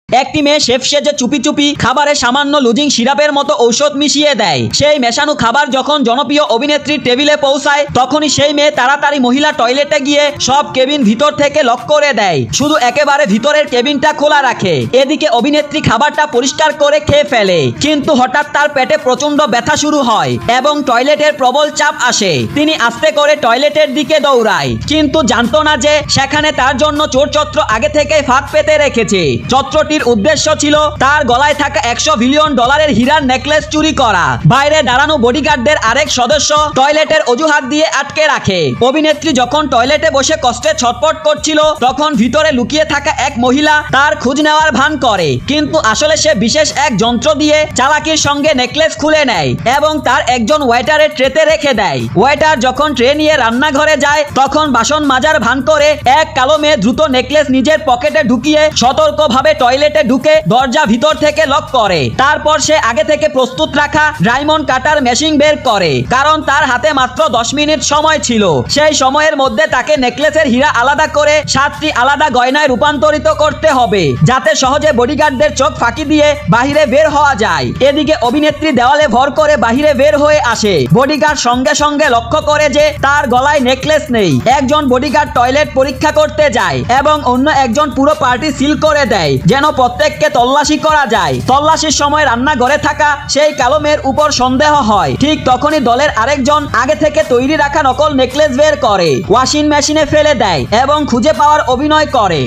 একটি মেয়ে শেফ সেজে চুপি চুপি খাবারে সামান্য লুজিং সিরাপের মতো ঔষধ মিশিয়ে দেয়। সেই মেশানো খাবার যখন জনপ্রিয় অভিনেত্রীর টেবিলে পৌঁছায় তখনই সেই মেয়ে তাড়াতাড়ি মহিলা টয়লেটে গিয়ে সব কেবিন ভিতর থেকে লক করে দেয়, শুধু একেবারে ভিতরের কেবিনটা খোলা রাখে। এদিকে অভিনেত্রী খাবারটা পরিষ্কার করে খেয়ে ফেলে, কিন্তু হঠাৎ তার পেটে প্রচন্ড ব্যথা শুরু হয় এবং টয়লেটের প্রবল চাপ আসে। তিনি আস্তে করে টয়লেটের দিকে দৌড়ায়, কিন্তু জানতো না যে সেখানে তার জন্য চোরচত্র আগে থেকে ফাঁক পেতে রেখেছে। চত্রটির উদ্দেশ্য ছিল তার গলায় থাকা $100 বিলিয়ন হীরার নেকলেস চুরি করা। বাইরে দাঁড়ানো বডিগার্ডদের আরেক সদস্য টয়লেটের অজুহাত দিয়ে আটকে রাখে। অভিনেত্রী যখন টয়লেটে বসে কষ্টে ছটফট করছিল তখন ভিতরে লুকিয়ে থাকা এক মহিলা তার খোঁজ নেওয়ার ভান করে, কিন্তু আসলে সে বিশেষ এক যন্ত্র দিয়ে চালাকির সঙ্গে নেকলেস খুলে নেয় এবং তার একজন ওয়েটারের ট্রেতে রেখে দেয়। ওয়েটার যখন ট্রে নিয়ে রান্নাঘরে যায় তখন বাসন মাজার ভান করে এক কালো মেয়ে দ্রুত নেকলেস নিজের পকেটে ঢুকিয়ে সতর্কভাবে টয়লেটে ঢুকে দরজা ভিতর থেকে লক করে। তারপর সে আগে থেকে প্রস্তুত রাখা ডায়মন্ড কাটার মেশিন বের করে, কারণ তার হাতে মাত্র 10 মিনিট সময় ছিল। সেই সময়ের মধ্যে তাকে নেকলেসের হীরা আলাদা করে 7টি আলাদা গয়নায় রূপান্তরিত করতে হবে, যাতে সহজে বডিগার্ডদের চোখ ফাঁকি দিয়ে বাহিরে বের হওয়া যায়। এদিকে অভিনেত্রী দেওয়ালে ভর করে বাহিরে বের হয়ে আসে। বডিগার্ড সঙ্গে সঙ্গে লক্ষ্য করে যে তার গলায় নেকলেস নেই। একজন বডিগার্ড টয়লেট পরীক্ষা করতে যায় এবং অন্য একজন পুরো পার্টি সিল করে দেয় যেন প্রত্যেককে তল্লাশি করা যায়। তল্লাশির সময় রান্নাঘরে থাকা সেই কালো মেয়ের উপর সন্দেহ হয়। ঠিক তখনই দলের আরেকজন আগে থেকে তৈরি রাখা নকল নেকলেস বের করে ওয়াশিং মেশিনে ফেলে দেয় এবং খুঁজে পাওয়ার অভিনয় করে।